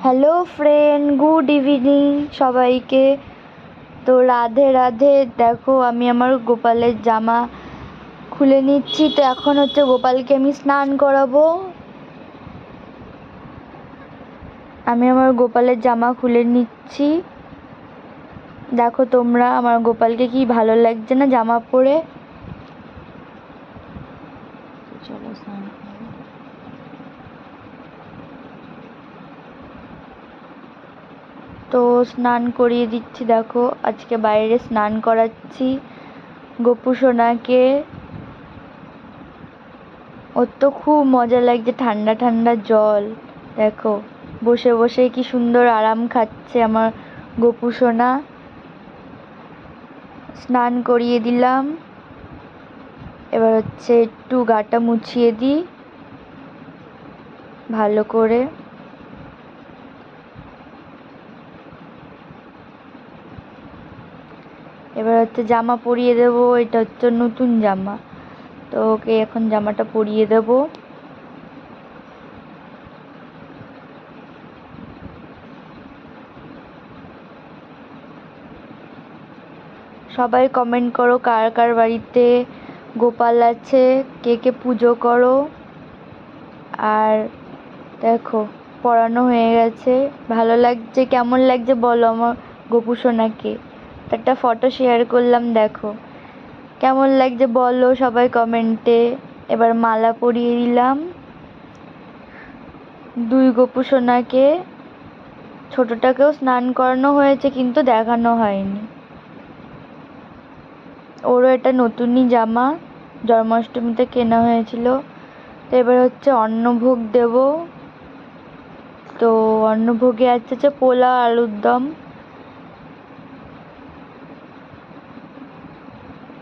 Hello friend, good evening সবাইকে। তো রাধে রাধে। দেখো আমি আমার গোপালের জামা খুলে নিচ্ছি। তো এখন হচ্ছে গোপালকে আমি স্নান করাবো। আমি আমার গোপালের জামা খুলে নিচ্ছি। দেখো তোমরা আমার গোপালকে কি ভালো লাগছে না জামা পরে। চলো স্নান করো। তো স্নান করিয়ে দিচ্ছি। দেখো আজকে বাইরে স্নান করাচ্ছি গোপু সোনাকে। ওর তো খুব মজা লাগছে, ঠান্ডা ঠান্ডা জল। দেখো বসে বসে কি সুন্দর আরাম খাচ্ছে আমার গোপু সোনা। স্নান করিয়ে দিলাম। এবার হচ্ছে একটু গাটা মুছিয়ে দিই ভালো করে। এবার হচ্ছে জামা পরিয়ে দেবো। এটা হচ্ছে নতুন জামা, তো ওকে এখন জামাটা পরিয়ে দেবো। সবাই কমেন্ট করো কার কার বাড়িতে গোপাল আছে, কে কে পুজো করো। আর দেখো পড়ানো হয়ে গেছে। ভালো লাগছে, কেমন লাগছে বলো আমার গোপু সোনাকে। একটা ফটো শেয়ার করলাম, দেখো কেমন লাগছে বলো সবাই কমেন্টে। এবার মালা পরিয়ে দিলাম দুই গোপু সোনাকে। ছোটটাকেও স্নান করানো হয়েছে কিন্তু দেখানো হয়নি। ওরও এটা নতুনই জামা, জন্মাষ্টমীতে কেনা হয়েছিল। তো এবার হচ্ছে অন্নভোগ দেব। তো অন্নভোগে আছে পোলাও, আলুর দম।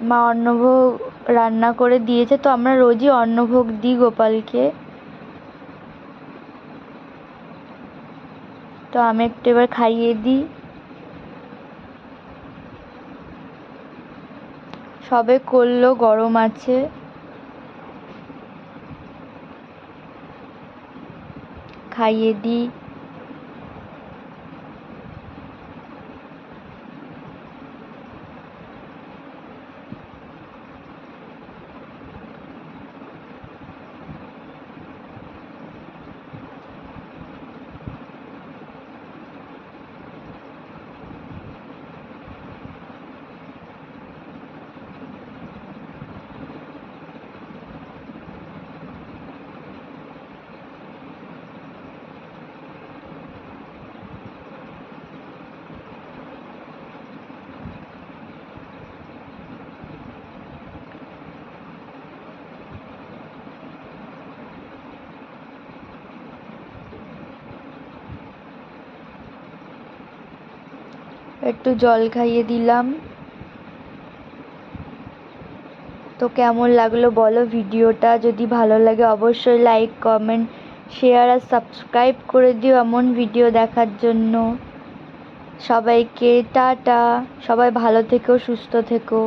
মা অন্নভোগ রান্না করে দিয়েছে, তো আমরা রোজই অন্নভোগ দিই গোপালকে। তো আমি একটু এবার খাইয়ে দিই। সবে করলো, গরম আছে। খাইয়ে দিই। একটু জল খাইয়ে দিলাম। তো কেমন লাগলো বলো ভিডিওটা। যদি ভালো লাগে অবশ্যই লাইক, কমেন্ট, শেয়ার আর সাবস্ক্রাইব করে দিও এমন ভিডিও দেখার জন্য। সবাইকে টাটা। সবাই ভালো থেকো, সুস্থ থেকো।